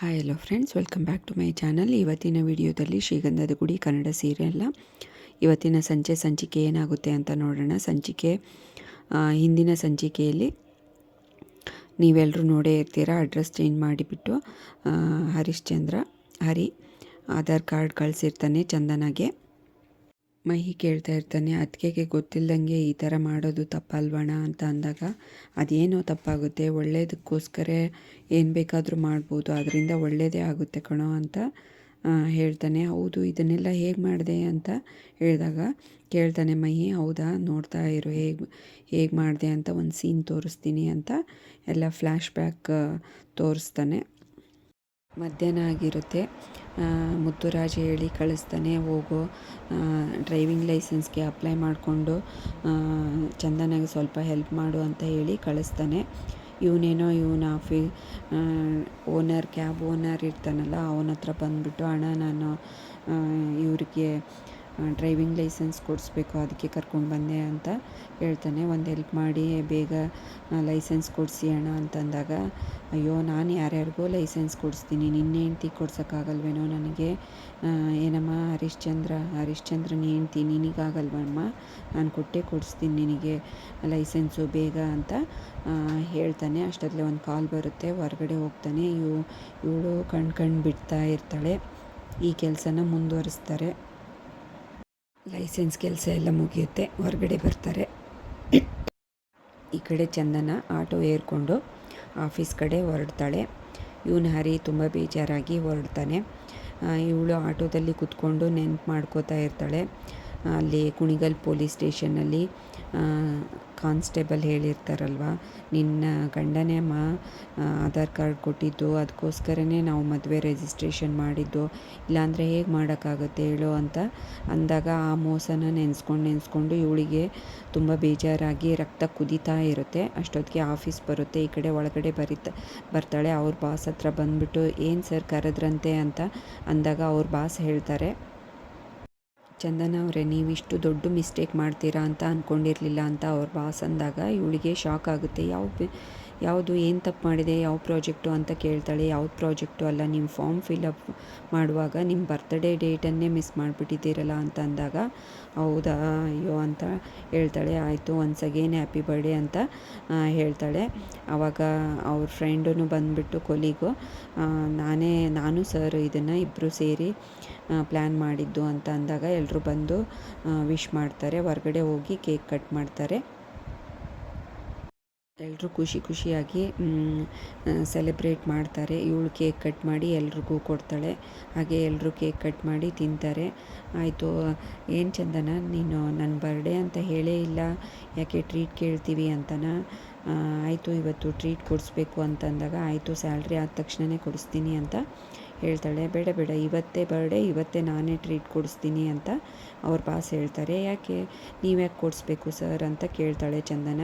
Hi hello friends, welcome back to my channel. ಇವತ್ತಿನ ವಿಡಿಯೋದಲ್ಲಿ ಶ್ರೀಗಂಧದ ಗುಡಿ ಕನ್ನಡ ಸೀರಿಯಲ್ನ ಇವತ್ತಿನ ಸಂಚಿಕೆ ಏನಾಗುತ್ತೆ ಅಂತ ನೋಡೋಣ. ಹಿಂದಿನ ಸಂಚಿಕೆಯಲ್ಲಿ ನೀವೆಲ್ಲರೂ ನೋಡೇ ಇರ್ತೀರ. ಅಡ್ರೆಸ್ ಚೇಂಜ್ ಮಾಡಿಬಿಟ್ಟು ಹರಿ ಆಧಾರ್ ಕಾರ್ಡ್ ಕಳಿಸಿರ್ತಾನೆ ಚಂದನಾಗೆ. ಮಹಿ ಕೇಳ್ತಾ ಇರ್ತಾನೆ, ಅದಕ್ಕೆ ಗೊತ್ತಿಲ್ಲದಂಗೆ ಈ ಥರ ಮಾಡೋದು ತಪ್ಪಲ್ವಣ ಅಂತ ಅಂದಾಗ, ಅದೇನೋ ತಪ್ಪಾಗುತ್ತೆ, ಒಳ್ಳೇದಕ್ಕೋಸ್ಕರ ಏನು ಬೇಕಾದರೂ ಮಾಡ್ಬೋದು, ಅದರಿಂದ ಒಳ್ಳೆಯದೇ ಆಗುತ್ತೆ ಕಣೋ ಅಂತ ಹೇಳ್ತಾನೆ. ಹೌದು, ಇದನ್ನೆಲ್ಲ ಹೇಗೆ ಮಾಡಿದೆ ಅಂತ ಹೇಳಿದಾಗ ಕೇಳ್ತಾನೆ ಮಹಿ, ಹೌದಾ ನೋಡ್ತಾ ಇರು ಹೇಗೆ ಮಾಡಿದೆ ಅಂತ ಒಂದು ಸೀನ್ ತೋರಿಸ್ತೀನಿ ಅಂತ ಎಲ್ಲ ಫ್ಲ್ಯಾಶ್ ಬ್ಯಾಕ್ ತೋರಿಸ್ತಾನೆ. ಮಧ್ಯಾಹ್ನ ಆಗಿರುತ್ತೆ. ಮುತ್ತುರಾಜ್ ಹೇಳಿ ಕಳಿಸ್ತಾನೆ, ಹೋಗೋ ಡ್ರೈವಿಂಗ್ ಲೈಸೆನ್ಸ್ಗೆ ಅಪ್ಲೈ ಮಾಡಿಕೊಂಡು ಚಂದನಾಗೆ ಸ್ವಲ್ಪ ಹೆಲ್ಪ್ ಮಾಡು ಅಂತ ಹೇಳಿ ಕಳಿಸ್ತಾನೆ. ಇವನ ಕ್ಯಾಬ್ ಓನರ್ ಇರ್ತಾನಲ್ಲ, ಅವನ ಹತ್ರ ಬಂದುಬಿಟ್ಟು, ಅಣ್ಣ ನಾನು ಇವ್ರಿಗೆ ಡ್ರೈವಿಂಗ್ ಲೈಸೆನ್ಸ್ ಕೊಡಿಸ್ಬೇಕು, ಅದಕ್ಕೆ ಕರ್ಕೊಂಡು ಬಂದೆ ಅಂತ ಹೇಳ್ತಾನೆ. ಒಂದು ಹೆಲ್ಪ್ ಮಾಡಿ ಬೇಗ ಲೈಸೆನ್ಸ್ ಕೊಡಿಸಿ ಅಣ್ಣ ಅಂತಂದಾಗ, ಅಯ್ಯೋ ನಾನು ಯಾರ್ಯಾರಿಗೋ ಲೈಸೆನ್ಸ್ ಕೊಡಿಸ್ತೀನಿ, ನಿನ್ನೆ ಹೆಂಡ್ತಿ ಕೊಡ್ಸೋಕ್ಕಾಗಲ್ವೇನೋ ನನಗೆ, ಏನಮ್ಮ ಹರಿಶ್ಚಂದ್ರನ ಹೆಂಡ್ತಿ ನಿನಗಾಗಲ್ವಮ್ಮ, ನಾನು ಕೊಡಿಸ್ತೀನಿ ನಿನಗೆ ಲೈಸೆನ್ಸು ಬೇಗ ಅಂತ ಹೇಳ್ತಾನೆ. ಅಷ್ಟೊತ್ತಲೇ ಒಂದು ಕಾಲ್ ಬರುತ್ತೆ, ಹೊರಗಡೆ ಹೋಗ್ತಾನೆ. ಇವಳು ಕಣ್ ಬಿಡ್ತಾ ಇರ್ತಾಳೆ. ಈ ಕೆಲಸನ ಮುಂದುವರಿಸ್ತಾರೆ. ಲೈಸೆನ್ಸ್ ಕೆಲಸ ಎಲ್ಲ ಮುಗಿಯುತ್ತೆ, ಹೊರಗಡೆ ಬರ್ತಾರೆ. ಈ ಕಡೆ ಚಂದನ ಆಟೋ ಏರ್ಕೊಂಡು ಆಫೀಸ್ ಕಡೆ ಹೊರಡ್ತಾಳೆ. ಹರಿ ತುಂಬ ಬೇಜಾರಾಗಿ ಹೊರಡ್ತಾನೆ. ಇವಳು ಆಟೋದಲ್ಲಿ ಕೂತ್ಕೊಂಡು ನೆನ್ಪು ಮಾಡ್ಕೋತಾ ಇರ್ತಾಳೆ. ಅಲ್ಲಿ ಕುಣಿಗಲ್ ಪೊಲೀಸ್ ಸ್ಟೇಷನ್ನಲ್ಲಿ ಕಾನ್ಸ್ಟೇಬಲ್ ಹೇಳಿರ್ತಾರಲ್ವ, ನಿನ್ನ ಗಂಡನೇ ಅಮ್ಮ ಆಧಾರ್ ಕಾರ್ಡ್ ಕೊಟ್ಟಿದ್ದು, ಅದಕ್ಕೋಸ್ಕರನೇ ನಾವು ಮದುವೆ ರಿಜಿಸ್ಟ್ರೇಷನ್ ಮಾಡಿದ್ದು, ಇಲ್ಲಾಂದರೆ ಹೇಗೆ ಮಾಡೋಕ್ಕಾಗುತ್ತೆ ಹೇಳು ಅಂತ ಅಂದಾಗ, ಆ ಮೋಸನ ನೆನೆಸ್ಕೊಂಡು ಇವಳಿಗೆ ತುಂಬ ಬೇಜಾರಾಗಿ ರಕ್ತ ಕುದೀತಾ ಇರುತ್ತೆ. ಅಷ್ಟೊತ್ತಿಗೆ ಆಫೀಸ್ ಬರುತ್ತೆ. ಈ ಕಡೆ ಒಳಗಡೆ ಬರ್ತಾಳೆ. ಅವ್ರ ಬಾಸ್ ಹತ್ರ ಬಂದುಬಿಟ್ಟು, ಏನು ಸರ್ ಕರೆದ್ರಂತೆ ಅಂತ ಅಂದಾಗ ಅವ್ರ ಬಾಸ್ ಹೇಳ್ತಾರೆ, ಚಂದನ ಅವರೇ, ನೀವಿಷ್ಟು ದೊಡ್ಡ ಮಿಸ್ಟೇಕ್ ಮಾಡ್ತೀರಾ ಅಂತ ಅಂದ್ಕೊಂಡಿರಲಿಲ್ಲ ಅಂತ ಅವ್ರ ಬಾಸ್ ಅಂದಾಗ ಇವಳಿಗೆ ಶಾಕ್ ಆಗುತ್ತೆ. ಯಾವುದು ಏನು ತಪ್ಪು ಮಾಡಿದೆ, ಯಾವ ಪ್ರಾಜೆಕ್ಟು ಅಂತ ಕೇಳ್ತಾಳೆ. ಯಾವ್ದು ಪ್ರಾಜೆಕ್ಟು ಅಲ್ಲ, ನಿಮ್ಮ ಫಾರ್ಮ್ ಫಿಲಪ್ ಮಾಡುವಾಗ ನಿಮ್ಮ ಬರ್ತ್ಡೇ ಡೇಟನ್ನೇ ಮಿಸ್ ಮಾಡಿಬಿಟ್ಟಿದ್ದೀರಲ್ಲ ಅಂತ ಅಂದಾಗ, ಹೌದಾ ಅಯ್ಯೋ ಅಂತ ಹೇಳ್ತಾಳೆ. ಆಯಿತು, ಒನ್ಸ್ ಅಗೇನ್ ಹ್ಯಾಪಿ ಬರ್ಡೇ ಅಂತ ಹೇಳ್ತಾಳೆ. ಆವಾಗ ಅವ್ರ ಫ್ರೆಂಡೂ ಬಂದುಬಿಟ್ಟು ಕೊಲಿಗು, ನಾನು ಸರ್ ಇದನ್ನು ಇಬ್ಬರು ಸೇರಿ ಪ್ಲ್ಯಾನ್ ಮಾಡಿದ್ದು ಅಂತ ಅಂದಾಗ ಎಲ್ಲರೂ ಬಂದು ವಿಶ್ ಮಾಡ್ತಾರೆ. ಹೊರಗಡೆ ಹೋಗಿ ಕೇಕ್ ಕಟ್ ಮಾಡ್ತಾರೆ. ಎಲ್ಲರೂ ಖುಷಿಯಾಗಿ ಸೆಲೆಬ್ರೇಟ್ ಮಾಡ್ತಾರೆ. ಇವಳು ಕೇಕ್ ಕಟ್ ಮಾಡಿ ಎಲ್ರಿಗೂ ಕೊಡ್ತಾಳೆ. ಹಾಗೆ ಎಲ್ಲರೂ ಕೇಕ್ ಕಟ್ ಮಾಡಿ ತಿಂತಾರೆ. ಆಯಿತು, ಏನು ಚಂದನ ನೀನು ನನ್ನ ಬರ್ಡೇ ಅಂತ ಹೇಳೇ ಇಲ್ಲ, ಯಾಕೆ ಟ್ರೀಟ್ ಕೇಳ್ತೀವಿ ಅಂತನಾ? ಆಯಿತು, ಇವತ್ತು ಟ್ರೀಟ್ ಕೊಡಿಸ್ಬೇಕು ಅಂತಂದಾಗ, ಆಯಿತು ಸ್ಯಾಲ್ರಿ ಆದ ತಕ್ಷಣವೇ ಕೊಡಿಸ್ತೀನಿ ಅಂತ ಹೇಳ್ತಾಳೆ. ಬೇಡ ಇವತ್ತೇ ಬರ್ಡೇ, ಇವತ್ತೇ ನಾನೇ ಟ್ರೀಟ್ ಕೊಡಿಸ್ತೀನಿ ಅಂತ ಅವ್ರ ಬಾಸ್ ಹೇಳ್ತಾರೆ. ಯಾಕೆ ನೀವ್ಯಾಕೆ ಕೊಡಿಸ್ಬೇಕು ಸರ್ ಅಂತ ಕೇಳ್ತಾಳೆ ಚಂದನ.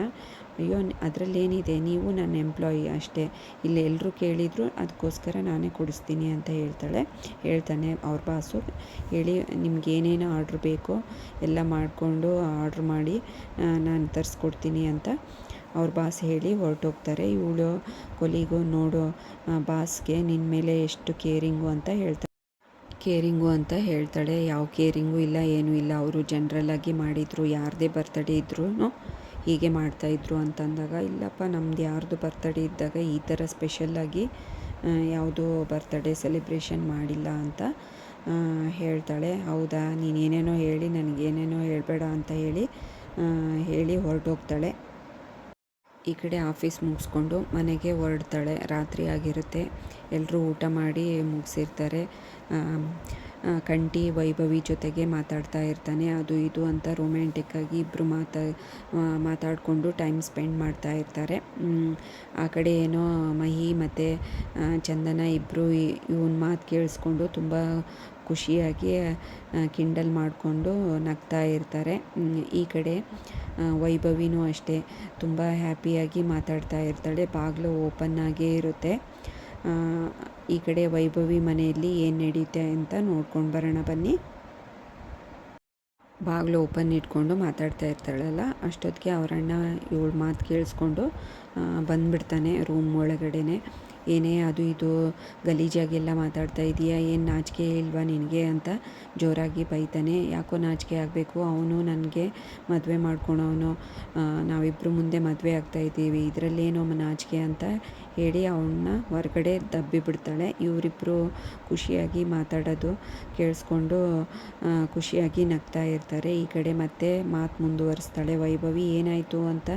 ಅಯ್ಯೋ ಅದರಲ್ಲೇನಿದೆ, ನೀವು ನನ್ನ ಎಂಪ್ಲಾಯಿ ಅಷ್ಟೇ, ಇಲ್ಲಿ ಎಲ್ಲರೂ ಕೇಳಿದರು, ಅದಕ್ಕೋಸ್ಕರ ನಾನೇ ಕೊಡಿಸ್ತೀನಿ ಅಂತ ಹೇಳ್ತಾನೆ ಅವ್ರ ಬಾಸು. ಹೇಳಿ ನಿಮ್ಗೇನೇನು ಆರ್ಡ್ರ್ ಬೇಕೋ ಎಲ್ಲ ಮಾಡಿಕೊಂಡು ಆರ್ಡ್ರ್ ಮಾಡಿ ನಾನು ತರಿಸ್ಕೊಡ್ತೀನಿ ಅಂತ ಅವ್ರ ಬಾಸ್ ಹೇಳಿ ಹೊರಟೋಗ್ತಾರೆ. ಇವಳು ಕೊಲಿಗೂ, ನೋಡು ಬಾಸ್ಗೆ ನಿನ್ನ ಮೇಲೆ ಎಷ್ಟು ಕೇರಿಂಗು ಅಂತ ಹೇಳ್ತಾಳೆ. ಯಾವ ಕೇರಿಂಗು ಇಲ್ಲ, ಏನೂ ಇಲ್ಲ, ಅವರು ಜನರಲ್ಲಾಗಿ ಮಾಡಿದರು, ಯಾರದೇ ಬರ್ತಡೇ ಇದ್ರೂ ಹೀಗೆ ಮಾಡ್ತಾಯಿದ್ರು ಅಂತಂದಾಗ, ಇಲ್ಲಪ್ಪ ನಮ್ದು ಯಾರ್ದು ಬರ್ತಡೇ ಇದ್ದಾಗ ಈ ಥರ ಸ್ಪೆಷಲ್ಲಾಗಿ ಯಾವುದೋ ಬರ್ತಡೇ ಸೆಲೆಬ್ರೇಷನ್ ಮಾಡಿಲ್ಲ ಅಂತ ಹೇಳ್ತಾಳೆ. ಹೌದಾ, ನೀನೇನೇನೋ ಹೇಳಿ ನನಗೇನೇನೋ ಹೇಳಬೇಡ ಅಂತ ಹೇಳಿ ಹೊರಟೋಗ್ತಾಳೆ. ಈ ಕಡೆ ಆಫೀಸ್ ಮುಗಿಸ್ಕೊಂಡು ಮನೆಗೆ ಹೊರಡ್ತಾಳೆ. ರಾತ್ರಿ ಆಗಿರುತ್ತೆ. ಎಲ್ಲರೂ ಊಟ ಮಾಡಿ ಮುಗಿಸಿರ್ತಾರೆ. ಕಂಠಿ ವೈಭವಿ ಜೊತೆಗೆ ಮಾತಾಡ್ತಾ ಇರ್ತಾನೆ. ಅದು ಇದು ಅಂತ ರೊಮ್ಯಾಂಟಿಕ್ಕಾಗಿ ಇಬ್ಬರು ಮಾತಾಡಿಕೊಂಡು ಟೈಮ್ ಸ್ಪೆಂಡ್ ಮಾಡ್ತಾ ಇರ್ತಾರೆ. ಆ ಕಡೆ ಏನೋ ಮಹಿ ಮತ್ತು ಚಂದನ ಇಬ್ಬರು ಇವನ ಮಾತು ಕೇಳಿಸ್ಕೊಂಡು ತುಂಬ ಖುಷಿಯಾಗಿ ಕಿಂಡಲ್ ಮಾಡಿಕೊಂಡು ನಗ್ತಾ ಇರ್ತಾರೆ. ಈ ಕಡೆ ವೈಭವಿನೂ ಅಷ್ಟೇ ತುಂಬ ಹ್ಯಾಪಿಯಾಗಿ ಮಾತಾಡ್ತಾ ಇರ್ತಾಳೆ. ಬಾಗಿಲು ಓಪನ್ನಾಗೇ ಇರುತ್ತೆ. ಈ ಕಡೆ ವೈಭವಿ ಮನೆಯಲ್ಲಿ ಏನು ನಡೆಯುತ್ತೆ ಅಂತ ನೋಡ್ಕೊಂಡು ಬರೋಣ ಬನ್ನಿ. ಬಾಗಿಲು ಓಪನ್ ಇಟ್ಕೊಂಡು ಮಾತಾಡ್ತಾ ಇರ್ತಾಳಲ್ಲ, ಅಷ್ಟೊತ್ತಿಗೆ ಅವರಣ್ಣ ಇವಳ ಮಾತು ಕೇಳಿಸ್ಕೊಂಡು ಬಂದುಬಿಡ್ತಾನೆ ರೂಮ್ ಒಳಗಡೆ. ಏನೇ ಅದು ಇದು ಗಲೀಜಾಗೆಲ್ಲ ಮಾತಾಡ್ತಾ ಇದೀಯಾ, ಏನು ನಾಚಿಕೆ ಇಲ್ವಾ ನಿನಗೆ ಅಂತ ಜೋರಾಗಿ ಬೈತಾನೆ. ಯಾಕೋ ನಾಚಿಕೆ ಆಗಬೇಕು, ಅವನು ನನಗೆ ಮದುವೆ ಮಾಡ್ಕೊಳೋನು, ನಾವಿಬ್ಬರು ಮುಂದೆ ಮದುವೆ ಆಗ್ತಾಯಿದ್ದೀವಿ, ಇದರಲ್ಲೇನೋ ನಾಚಿಕೆ ಅಂತ ಹೇಳಿ ಅವನ್ನ ಹೊರಗಡೆ ದಬ್ಬಿ ಬಿಡ್ತಾಳೆ. ಇವರಿಬ್ಬರು ಖುಷಿಯಾಗಿ ಮಾತಾಡೋದು ಕೇಳಿಸ್ಕೊಂಡು ಖುಷಿಯಾಗಿ ನಗ್ತಾ ಇರ್ತಾರೆ. ಈ ಕಡೆ ಮತ್ತೆ ಮಾತು ಮುಂದುವರಿಸ್ತಾಳೆ ವೈಭವಿ. ಏನಾಯಿತು ಅಂತ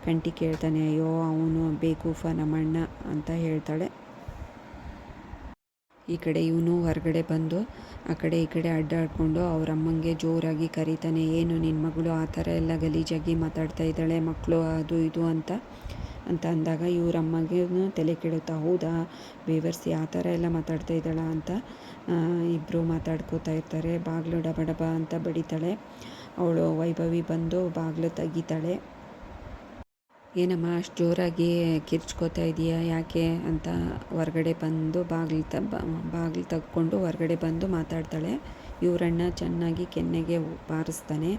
ಕಂಟಿ ಕೇಳ್ತಾನೆ. ಅಯ್ಯೋ ಅವನು ಬೇಕೂಫ ನಮ್ಮಣ್ಣ ಅಂತ ಹೇಳ್ತಾಳೆ. ಈ ಕಡೆ ಇವನು ಹೊರಗಡೆ ಬಂದು ಆ ಕಡೆ ಈ ಕಡೆ ಅಡ್ಡಾಡಿಕೊಂಡು ಅವ್ರ ಅಮ್ಮಂಗೆ ಜೋರಾಗಿ ಕರೀತಾನೆ. ಏನು ನಿನ್ನ ಮಗಳು ಆ ಥರ ಎಲ್ಲ ಗಲೀಜಾಗಿ ಮಾತಾಡ್ತಾ ಇದ್ದಾಳೆ, ಮಕ್ಕಳು ಅದು ಇದು ಅಂತ ಅಂದಾಗ ಇವ್ರ ಅಮ್ಮಗೆ ತಲೆ ಕೆಡುತ್ತಾ, ಹೌದಾ ಬೇವರ್ಸಿ ಆ ಥರ ಎಲ್ಲ ಮಾತಾಡ್ತಾ ಇದ್ದಾಳ ಅಂತ ಇಬ್ಬರು ಮಾತಾಡ್ಕೋತಾ ಇರ್ತಾರೆ. ಬಾಗಿಲು ಡಬ ಡಬ ಅಂತ ಬಡಿತಾಳೆ. ಅವಳು ವೈಭವಿ ಬಂದು ಬಾಗಿಲು ತೆಗಿತಾಳೆ. ಏನಮ್ಮ ಅಷ್ಟು ಜೋರಾಗಿ ಕಿರ್ಚ್ಕೋತಾ ಇದೀಯಾ ಯಾಕೆ ಅಂತ ಹೊರಗಡೆ ಬಂದು ಬಾಗಿಲು ತೆಗ್ಕೊಂಡು ಹೊರಗಡೆ ಬಂದು ಮಾತಾಡ್ತಾಳೆ. ಇವರಣ್ಣ ಚೆನ್ನಾಗಿ ಕೆನ್ನೆಗೆ ಬಾರಿಸ್ತಾನೆ.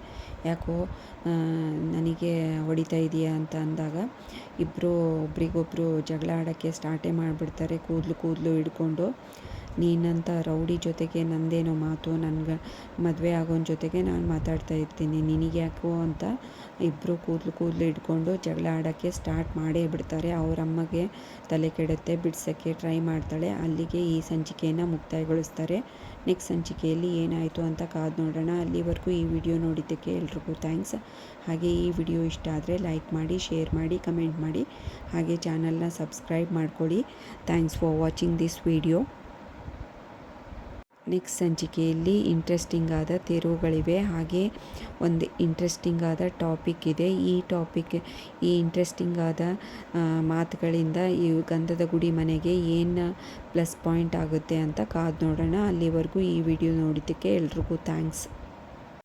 ಯಾಕೋ ನನಗೆ ಹೊಡಿತಾ ಇದೆಯಾ ಅಂತ ಅಂದಾಗ ಇಬ್ಬರು ಒಬ್ರಿಗೊಬ್ರು ಜಗಳ ಆಡೋಕ್ಕೆ ಸ್ಟಾರ್ಟೇ ಮಾಡಿಬಿಡ್ತಾರೆ. ಕೂದಲು ಹಿಡ್ಕೊಂಡು, ನೀನಂತ ರೌಡಿ ಜೊತೆಗೆ ನಂದೇನೋ ಮಾತು, ನನಗೆ ಮದುವೆ ಆಗೋನ ಜೊತೆಗೆ ನಾನು ಮಾತಾಡ್ತಾ ಇರ್ತೀನಿ, ನಿನಗೆ ಯಾಕೋ ಅಂತ ಇಬ್ಬರು ಕೂದಲು ಹಿಡ್ಕೊಂಡು ಜಗಳ ಆಡೋಕ್ಕೆ ಸ್ಟಾರ್ಟ್ ಮಾಡೇ ಬಿಡ್ತಾರೆ. ಅವರಮ್ಮಗೆ ತಲೆ ಕೆಡುತ್ತೆ, ಬಿಡ್ಸೋಕ್ಕೆ ಟ್ರೈ ಮಾಡ್ತಾಳೆ. ಅಲ್ಲಿಗೆ ಈ ಸಂಚಿಕೆಯನ್ನು ಮುಕ್ತಾಯಗೊಳಿಸ್ತಾರೆ. ನೆಕ್ಸ್ಟ್ ಸಂಚಿಕೆಯಲ್ಲಿ ಏನಾಯಿತು ಅಂತ ಕಾದು ನೋಡೋಣ. ಅಲ್ಲಿವರೆಗೂ ಈ ವಿಡಿಯೋ ನೋಡಿದ್ದಕ್ಕೆ ಎಲ್ರಿಗೂ ಥ್ಯಾಂಕ್ಸ್. ಹಾಗೆ ಈ ವಿಡಿಯೋ ಇಷ್ಟ ಆದರೆ ಲೈಕ್ ಮಾಡಿ, ಶೇರ್ ಮಾಡಿ, ಕಮೆಂಟ್ ಮಾಡಿ, ಹಾಗೆ ಚಾನಲ್ನ ಸಬ್ಸ್ಕ್ರೈಬ್ ಮಾಡ್ಕೊಳ್ಳಿ. Thanks for watching this video. Next ಸಂಚಿಕೆಯಲ್ಲಿ ಇಂಟ್ರೆಸ್ಟಿಂಗ್ ಆದ ತಿರುವುಗಳಿವೆ, ಹಾಗೆ ಒಂದು ಇಂಟ್ರೆಸ್ಟಿಂಗ್ ಆದ ಟಾಪಿಕ್ ಇದೆ. ಈ ಇಂಟ್ರೆಸ್ಟಿಂಗ್ ಆದ ಮಾತುಗಳಿಂದ ಈ ಗಂಧದ ಗುಡಿ ಮನೆಗೆ ಏನು ಪ್ಲಸ್ ಪಾಯಿಂಟ್ ಆಗುತ್ತೆ ಅಂತ ಕಾದು ನೋಡೋಣ. ಅಲ್ಲಿವರೆಗೂ ಈ ವಿಡಿಯೋ ನೋಡಿದ್ದಕ್ಕೆ ಎಲ್ರಿಗೂ ಥ್ಯಾಂಕ್ಸ್.